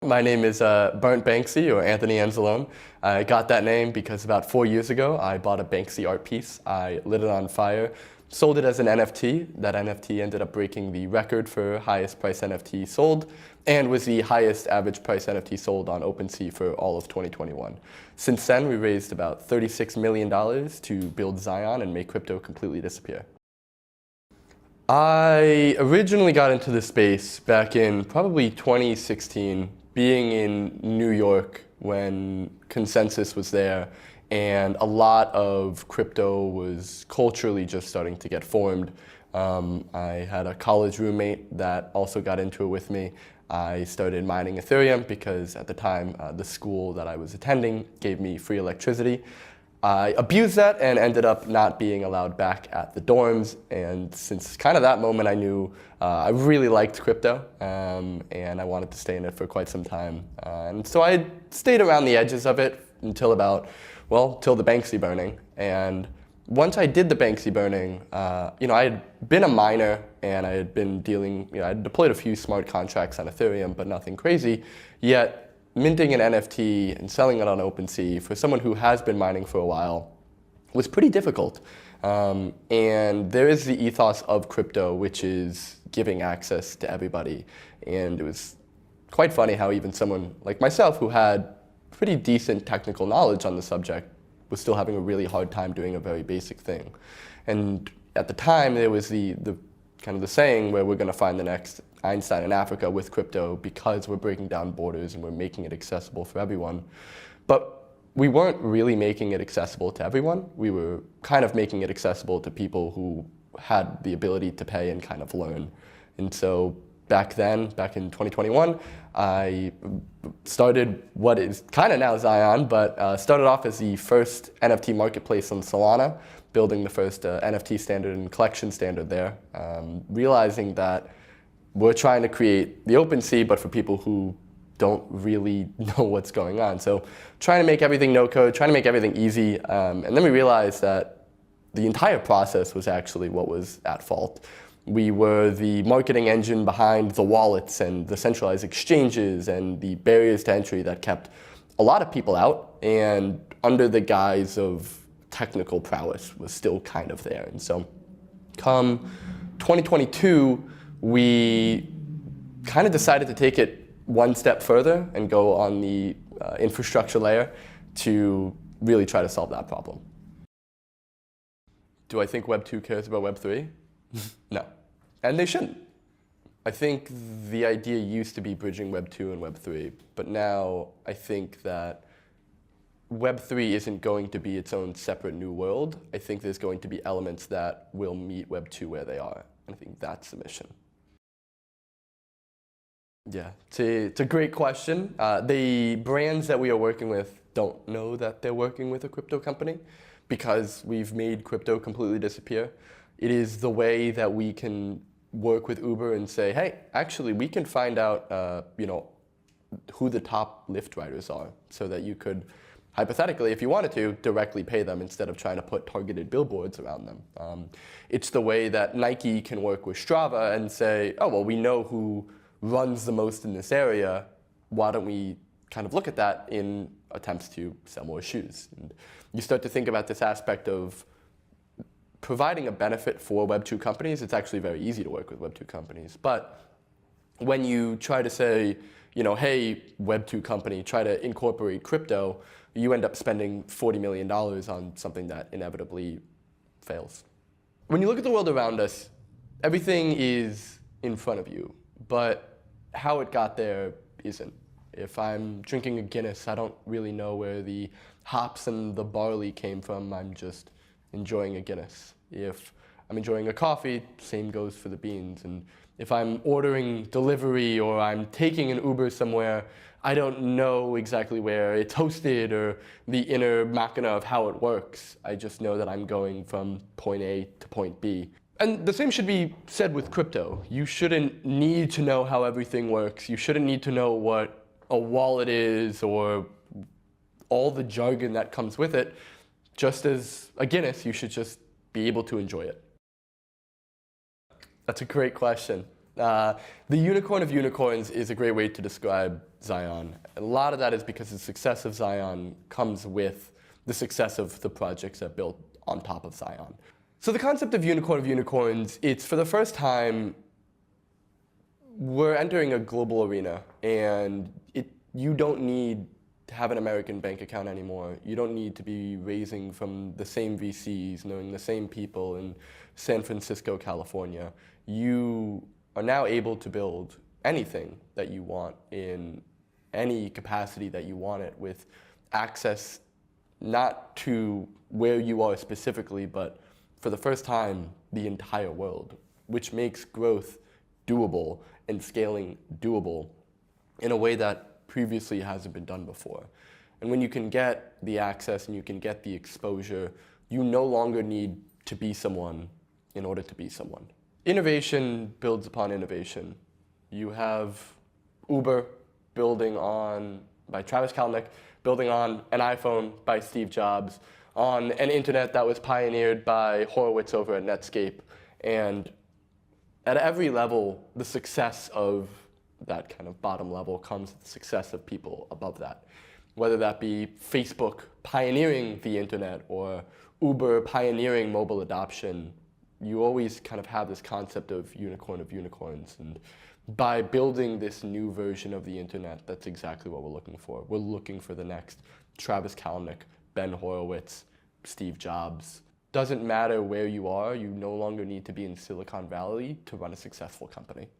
My name is Burnt Banksy, or Anthony Anzalone. I got that name because about 4 years ago I bought a Banksy art piece. I lit it on fire, sold it as an NFT. That NFT ended up breaking the record for highest price NFT sold and was the highest average price NFT sold on OpenSea for all of 2021. Since then, we raised about $36 million to build XION and make crypto completely disappear. I originally got into the space back in probably 2016, being in New York when Consensus was there, and a lot of crypto was culturally just starting to get formed. I had a college roommate that also got into it with me. I started mining Ethereum because at the time the school that I was attending gave me free electricity. I abused that and ended up not being allowed back at the dorms, and since kind of that moment I knew I really liked crypto and I wanted to stay in it for quite some time. And so I stayed around the edges of it until till the Banksy burning. And once I did the Banksy burning, I had been a miner and I had been dealing, I had deployed a few smart contracts on Ethereum, but nothing crazy, yet minting an NFT and selling it on OpenSea for someone who has been mining for a while was pretty difficult. And there is the ethos of crypto, which is giving access to everybody. And it was quite funny how even someone like myself who had pretty decent technical knowledge on the subject was still having a really hard time doing a very basic thing. And at the time, there was the kind of the saying where we're going to find the next Einstein in Africa with crypto because we're breaking down borders and we're making it accessible for everyone. But we weren't really making it accessible to everyone. We were kind of making it accessible to people who had the ability to pay and kind of learn. And so back then, back in 2021, I started what is kind of now XION, but started off as the first NFT marketplace on Solana, building the first NFT standard and collection standard there, realizing that we're trying to create the OpenSea, but for people who don't really know what's going on. So trying to make everything no code, trying to make everything easy. And then we realized that the entire process was actually what was at fault. We were the marketing engine behind the wallets and the centralized exchanges and the barriers to entry that kept a lot of people out, and under the guise of technical prowess was still kind of there. And so come 2022, we kind of decided to take it one step further and go on the infrastructure layer to really try to solve that problem. Do I think Web 2 cares about Web 3? No. And they shouldn't. I think the idea used to be bridging Web 2 and Web 3, but now I think that Web 3 isn't going to be its own separate new world. I think there's going to be elements that will meet Web 2 where they are. And I think that's the mission. Yeah, it's a great question. The brands that we are working with don't know that they're working with a crypto company because we've made crypto completely disappear. It is the way that we can work with Uber and say, hey, actually, we can find out who the top Lyft riders are so that you could, hypothetically, if you wanted to, directly pay them instead of trying to put targeted billboards around them. It's the way that Nike can work with Strava and say, oh, well, we know who runs the most in this area. Why don't we kind of look at that in attempts to sell more shoes? And you start to think about this aspect of providing a benefit for Web 2 companies. It's actually very easy to work with Web 2 companies. But when you try to say, hey, Web 2 company, try to incorporate crypto, you end up spending $40 million on something that inevitably fails. When you look at the world around us, everything is in front of you, but how it got there isn't. If I'm drinking a Guinness, I don't really know where the hops and the barley came from. I'm just enjoying a Guinness. If I'm enjoying a coffee, same goes for the beans. And if I'm ordering delivery or I'm taking an Uber somewhere, I don't know exactly where it's hosted or the inner machina of how it works. I just know that I'm going from point A to point B. And the same should be said with crypto. You shouldn't need to know how everything works. You shouldn't need to know what a wallet is or all the jargon that comes with it. Just as a Guinness, you should just be able to enjoy it. That's a great question. The unicorn of unicorns is a great way to describe XION. A lot of that is because the success of XION comes with the success of the projects that built on top of XION. So the concept of unicorns, it's for the first time, we're entering a global arena, and you don't need to have an American bank account anymore. You don't need to be raising from the same VCs, knowing the same people in San Francisco, California. You are now able to build anything that you want in any capacity that you want it, with access not to where you are specifically, but for the first time, the entire world, which makes growth doable and scaling doable in a way that previously hasn't been done before. And when you can get the access and you can get the exposure, you no longer need to be someone in order to be someone. Innovation builds upon innovation. You have Uber by Travis Kalanick, building on an iPhone by Steve Jobs, on an internet that was pioneered by Horowitz over at Netscape. And at every level, the success of that kind of bottom level comes with the success of people above that. Whether that be Facebook pioneering the internet or Uber pioneering mobile adoption, you always kind of have this concept of unicorns. And by building this new version of the internet, that's exactly what we're looking for. We're looking for the next Travis Kalanick, Ben Horowitz, Steve Jobs. Doesn't matter where you are, you no longer need to be in Silicon Valley to run a successful company.